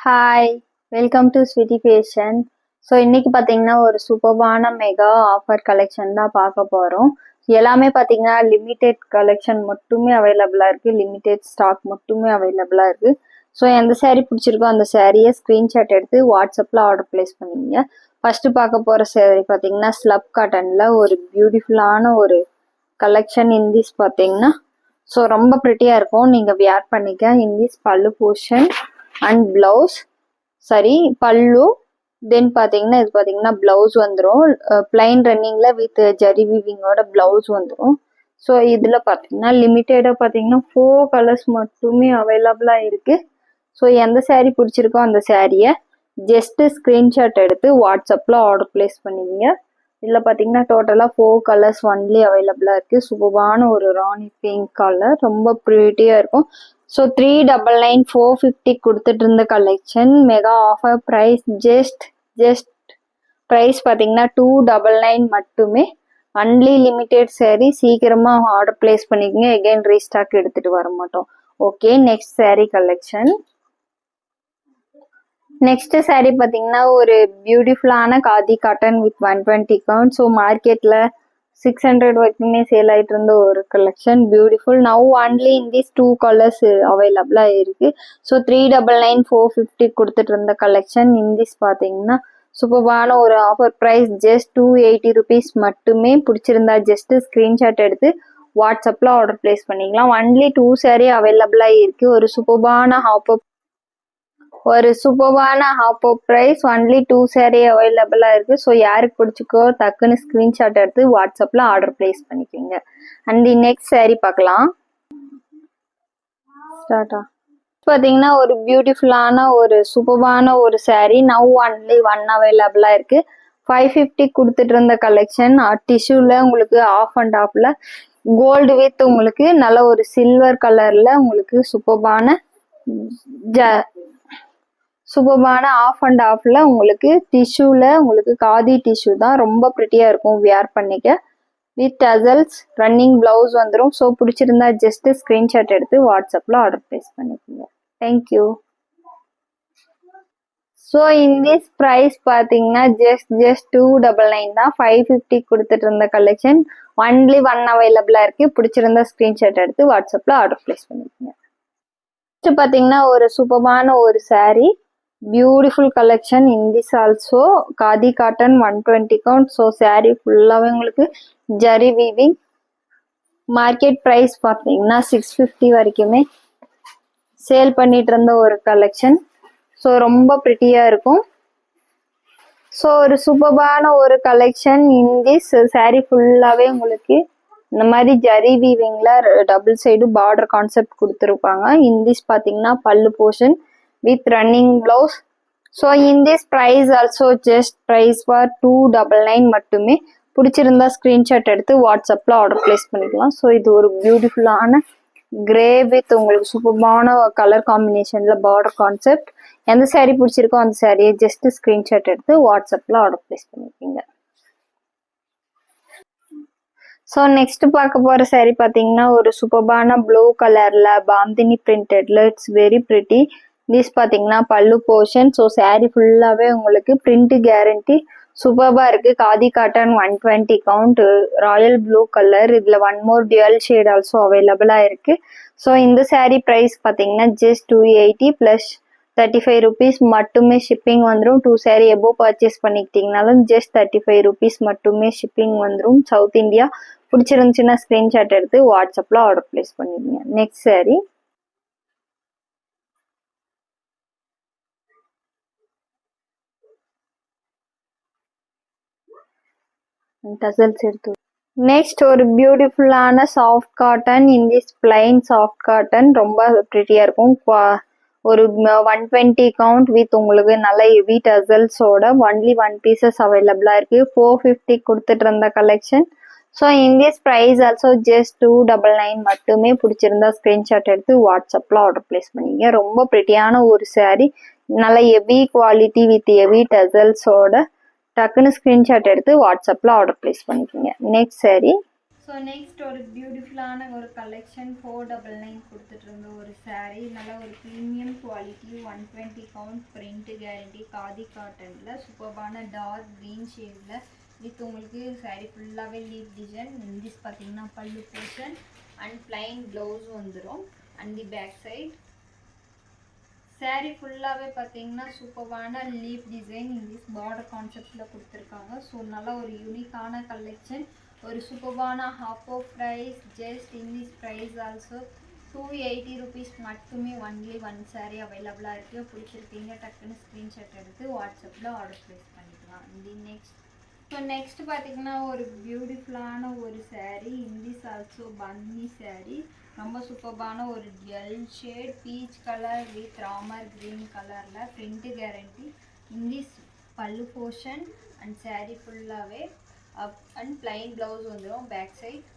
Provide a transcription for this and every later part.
Hi, welcome to sweety fashion. So இன்னைக்கு பார்த்தீங்கன்னா ஒரு சூப்பர்பான மெகா ஆஃபர் கலெக்ஷன் தான் பார்க்க போகிறோம். எல்லாமே பார்த்தீங்கன்னா லிமிடெட் கலெக்ஷன் மட்டுமே அவைலபிளாக இருக்குது, லிமிடெட் ஸ்டாக் மட்டுமே அவைலபிளாக இருக்குது. ஸோ எந்த சேரீ பிடிச்சிருக்கோ அந்த சேரீயை ஸ்க்ரீன்ஷாட் எடுத்து வாட்ஸ்அப்பில் ஆர்டர் ப்ளேஸ் பண்ணிங்க. ஃபஸ்ட்டு பார்க்க போகிற சேரீ பார்த்தீங்கன்னா ஸ்லப் காட்டனில் ஒரு பியூட்டிஃபுல்லான ஒரு கலெக்ஷன். இந்திஸ் பார்த்தீங்கன்னா ஸோ ரொம்ப ப்ரிட்டியாக இருக்கும், நீங்கள் வியர் பண்ணிக்க. இந்திஸ் பல்லு போர்ஷன் அண்ட் பிளவுஸ், சரி பல்லு, தென் பார்த்தீங்கன்னா இது பார்த்தீங்கன்னா பிளவுஸ் வந்துடும் பிளைன் ரன்னிங்கில் வித் ஜரி வீவிங்கோட பிளவுஸ் வந்துடும். ஸோ இதில் பார்த்தீங்கன்னா லிமிட்டடாக பார்த்தீங்கன்னா 4 கலர்ஸ் மட்டுமே அவைலபிளாக இருக்குது. ஸோ எந்த சேரீ பிடிச்சிருக்கோ அந்த சேரீயை ஜஸ்ட்டு ஸ்க்ரீன்ஷாட் எடுத்து வாட்ஸ்அப்பில் ஆர்டர் ப்ளேஸ் பண்ணிக்கிங்க. இதில் பார்த்தீங்கன்னா டோட்டலாக 4 கலர்ஸ் ஒன்லி அவைலபிளாக இருக்குது. சூப்பரான ஒரு ராணி பிங்க் கலர், ரொம்ப ப்ரிட்டியாக இருக்கும். ஸோ 399 450 கொடுத்துட்டு இருந்த collection mega offer price just price பார்த்தீங்கன்னா 299 மட்டுமே. ஒன்லி லிமிடெட் சேரீ, சீக்கிரமாக ஆர்டர் ப்ளேஸ் பண்ணிக்கோங்க, எகைன் ரீஸ்டாக் எடுத்துகிட்டு வர மாட்டோம். Okay, next sari collection. Next sari பார்த்தீங்கன்னா ஒரு பியூட்டிஃபுல்லான khadi cotton with 120 count. So மார்க்கெட்டில் 600 வரைக்குமே சேல் ஆகிட்டு இருந்த ஒரு collection, beautiful. Now only in this 2 colours அவைலபிளாக இருக்குது. ஸோ 399 450 கொடுத்துட்டு இருந்த கலெக்ஷன் இந்திஸ் பார்த்தீங்கன்னா சூப்பரான ஒரு ஆஃபர் ப்ரைஸ் ஜஸ்ட் 280 ருபீஸ் மட்டுமே. பிடிச்சிருந்தா ஜஸ்ட் ஸ்க்ரீன்ஷாட் எடுத்து வாட்ஸ்அப்பில் ஆர்டர் ப்ளேஸ் பண்ணிக்கலாம். ஒன்லி 2 சாரீ அவைலபிளாக இருக்குது. ஒரு சூப்பரான ஹாப் ப்ரைஸ், ஒன்லி 2 சாரீ அவைலபிளாக இருக்குது. ஸோ யாருக்கு பிடிச்சிக்கோ டக்குன்னு ஸ்க்ரீன்ஷாட் எடுத்து வாட்ஸ்அப்பில் ஆர்டர் ப்ளேஸ் பண்ணிக்கோங்க. அண்ட் நெக்ஸ்ட் சாரீ பார்க்கலாம். பார்த்தீங்கன்னா ஒரு பியூட்டிஃபுல்லான ஒரு சூப்பரான ஒரு சாரீ, நவ் ஒன்லி 1 அவைலபிளாக இருக்குது. 550 கொடுத்துட்டு இருந்த கலெக்ஷன் டிஷ்யூவில் உங்களுக்கு ஆஃப் அண்ட் ஆஃபில் கோல்டு வித் உங்களுக்கு நல்ல ஒரு சில்வர் கலரில் உங்களுக்கு சூப்பரான ஆஃப் அண்ட் ஆஃப்ல உங்களுக்கு டிஷ்யூல உங்களுக்கு காதி டிஷ்யூ தான், ரொம்ப ப்ரிட்டியா இருக்கும், வியர் பண்ணிக்க. வித் டசல்ஸ் ரன்னிங் பிளவுஸ் வந்துடும். ஸோ பிடிச்சிருந்தா ஜஸ்ட் ஸ்க்ரீன்ஷாட் எடுத்து வாட்ஸ்அப்ல ஆர்டர் ப்ளேஸ் பண்ணிக்கோங்க. தேங்க்யூ. ஸோ இந்திஸ் ப்ரைஸ் பார்த்தீங்கன்னா ஜஸ்ட் 299 தான். 550 கொடுத்துட்டு இருந்த கலெக்ஷன் ஒன்லி 1 அவைலபிளா இருக்கு. பிடிச்சிருந்தா ஸ்க்ரீன்ஷாட் எடுத்து வாட்ஸ்அப்ல ஆர்டர் ப்ளேஸ் பண்ணிக்கோங்க. நெக்ஸ்ட் பார்த்தீங்கன்னா ஒரு சூப்பரான ஒரு sari, beautiful collection இந்திஸ் also khadi cotton 120 count. So sari ஃபுல்லாகவே உங்களுக்கு ஜரி வீவிங். மார்க்கெட் ப்ரைஸ் பார்த்தீங்கன்னா 650 வரைக்குமே சேல் பண்ணிட்டு இருந்த ஒரு கலெக்ஷன். ஸோ ரொம்ப ப்ரிட்டியாக இருக்கும். ஸோ ஒரு சூப்பரான ஒரு கலெக்ஷன் இந்திஸ் சாரீ ஃபுல்லாகவே உங்களுக்கு இந்த மாதிரி ஜரி வீவிங்கில் டபுள் சைடு பார்டர் கான்செப்ட் கொடுத்துருப்பாங்க. இந்திஸ் பார்த்தீங்கன்னா pallu portion with running blouse. So in this price also just price for 299 மட்டுமே. பிடிச்சிருந்தா ஸ்க்ரீன்ஷாட் எடுத்து வாட்ஸ்அப்பில் ஆர்டர் ப்ளேஸ் பண்ணிக்கலாம். ஸோ இது ஒரு பியூட்டிஃபுல்லான கிரே வித் உங்களுக்கு சூப்பரான கலர் காம்பினேஷனில் பார்டர் கான்செப்ட். எந்த சாரீ பிடிச்சிருக்கோ அந்த சாரியை ஜஸ்ட் ஸ்க்ரீன்ஷாட் எடுத்து வாட்ஸ்அப்பில் ஆர்டர் ப்ளேஸ் பண்ணிக்கோங்க. ஸோ நெக்ஸ்ட் பார்க்க போகிற சாரீ பார்த்தீங்கன்னா ஒரு சூப்பரான ப்ளூ கலரில் பாந்தினி பிரிண்டட்ல, இட்ஸ் வெரி ப்ரிட்டி. திஸ் பார்த்தீங்கன்னா பல்லு போர்ஷன். ஸோ சாரீ ஃபுல்லாகவே உங்களுக்கு பிரிண்ட் கேரண்டி சூப்பராக இருக்குது. Khadi cotton 120 count, Royal blue colour. இதில் 1 மோர் டியூவல் ஷேட் ஆல்சோ அவைலபிளாக இருக்குது. ஸோ இந்த சாரீ ப்ரைஸ் பார்த்தீங்கன்னா ஜஸ்ட் 280 ப்ளஸ் 35 ருபீஸ் மட்டுமே ஷிப்பிங் வந்துடும். 2 சாரீ எபோவ் பர்ச்சேஸ் பண்ணிக்கிட்டிங்கனாலும் ஜஸ்ட் 35 ருபீஸ் மட்டுமே ஷிப்பிங் வந்துடும், சவுத் இந்தியா. பிடிச்சிருந்துச்சுன்னா ஸ்க்ரீன்ஷாட் எடுத்து வாட்ஸ்அப்பில் ஆர்டர் ப்ளேஸ் பண்ணிடுங்க. நெக்ஸ்ட் சாரீ டசல்ஸ் எடுத்து. நெக்ஸ்ட் ஒரு பியூட்டிஃபுல்லான soft cotton in this plain soft cotton, ரொம்ப ப்ரிட்டியாக இருக்கும். ஒரு 120 கவுண்ட் வித் உங்களுக்கு நல்ல ஹெவி டசல்ஸோட ஒன்லி 1 பீசஸ் அவைலபிளாக இருக்குது. 450 கொடுத்துட்டு இருந்த collection. So in this price also just 299 மட்டுமே. பிடிச்சிருந்தா ஸ்க்ரீன்ஷாட் எடுத்து வாட்ஸ்அப்பில் ஆர்டர் ப்ளேஸ் பண்ணிங்க. ரொம்ப ப்ரிட்டியான ஒரு சாரீ, நல்ல ஹெவி குவாலிட்டி வித் ஹெவி டசல்ஸோட. டக்குன்னு ஸ்க்ரீன்ஷாட் எடுத்து வாட்ஸ்அப்பில் ஆர்டர் ப்ளேஸ் பண்ணிக்கோங்க. நெக்ஸ்ட் சாரீ ஸோ நெக்ஸ்ட் ஒரு பியூட்டிஃபுல்லான ஒரு கலெக்ஷன் 499 கொடுத்துட்டு இருந்த ஒரு saree. நல்ல ஒரு premium quality 120 count print guarantee khadi காட்டனில் சூப்பர்பான டார்க் க்ரீன் ஷேடில் வித் உங்களுக்கு saree ஃபுல்லாகவே லீப் டிசைன். இங்கிஸ் பார்த்தீங்கன்னா pallu portion and plain blouse வந்துடும். And the back side saree ஃபுல்லாகவே பார்த்தீங்கன்னா சூப்பர்வான லீப் டிசைன் இங்கிஸ் பார்டர் கான்செப்டில் கொடுத்துருக்காங்க. ஸோ நல்லா ஒரு யூனிக்கான கலெக்ஷன். ஒரு சூப்பர்வான offer price just in this price also 280 rupees மட்டுமே. ஒன்லி ஒன் saree அவைலபிளாக இருக்குது. பிடிச்சிருக்கீங்க டக்குன்னு ஸ்க்ரீன்ஷாட் எடுத்து வாட்ஸ்அப்பில் ஆர்டர் ப்ளேஸ் பண்ணிக்கலாம். தி நெக்ஸ்ட் ஸோ நெக்ஸ்ட் பார்த்தீங்கன்னா ஒரு பியூட்டிஃபுல்லான ஒரு saree இந்திஸ் ஆல்சோ பன்னி saree. ரொம்ப சூப்பர்பான ஒரு L shade peach colour with Ramar green கலரில் பிரிண்ட் கேரண்டி இந்திஸ் பல்லு போர்ஷன் அண்ட் saree ஃபுல்லாகவே அப் அண்ட் பிளைன் ப்ளவுஸ் வந்துடும். பேக் சைட்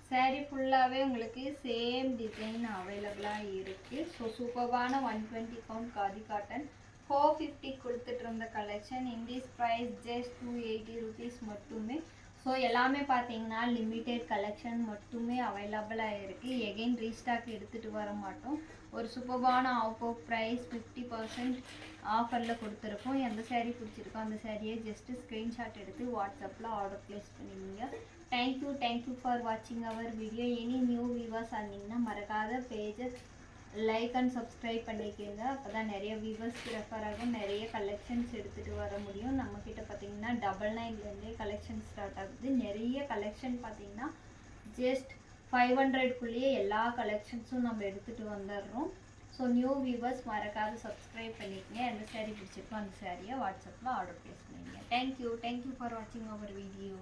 saree ஃபுல்லாகவே உங்களுக்கு சேம் டிசைன் அவைலபிளாக இருக்குது. ஸோ சூப்பர்பான 120 கவுண்ட் காதி காட்டன் 450 கொடுத்துட்டு இருந்த collection in this price just 280 rupees மட்டுமே. ஸோ எல்லாமே பார்த்தீங்கன்னா லிமிட்டெட் கலெக்ஷன் மட்டுமே அவைலபிளாக இருக்குது. எகெயின் ரீஸ்டாக் எடுத்துகிட்டு வர மாட்டோம். ஒரு சூப்பர்பான ஆஃபர் ப்ரைஸ் 50% ஆஃபரில் கொடுத்துருக்கோம். எந்த saree பிடிச்சிருக்கோ அந்த சாரியை ஜஸ்ட்டு ஸ்க்ரீன்ஷாட் எடுத்து வாட்ஸ்அப்பில் ஆர்டர் ப்ளேஸ் பண்ணிடுங்க. தேங்க்யூ ஃபார் வாட்சிங் அவர் வீடியோ. எனி நியூ வியூவர்ஸ் ஆனீங்கன்னா மறக்காத பேஜை லைக் அண்ட் சப்ஸ்கிரைப் பண்ணிக்கோங்க. அப்போ தான் நிறைய வியூவர்ஸ்க்கு ரெஃபர் ஆகும், நிறைய கலெக்ஷன்ஸ் எடுத்துகிட்டு வர முடியும். நம்மக்கிட்ட பார்த்தீங்கன்னா 99லேருந்தே கலெக்ஷன் ஸ்டார்ட் ஆகுது. நிறைய கலெக்ஷன் பார்த்தீங்கன்னா ஜஸ்ட் 500குள்ளேயே எல்லா கலெக்ஷன்ஸும் நம்ம எடுத்துகிட்டு வந்துடுறோம். ஸோ நியூ வியூவர்ஸ் மறக்காத சப்ஸ்கிரைப் பண்ணிக்கங்க. எந்த saree பிடிச்சிருக்கோ அந்த சாரியை வாட்ஸ்அப்பில் ஆர்டர் ப்ளேஸ் பண்ணிங்க. தேங்க்யூ ஃபார் வாட்சிங் அவர் வீடியோ.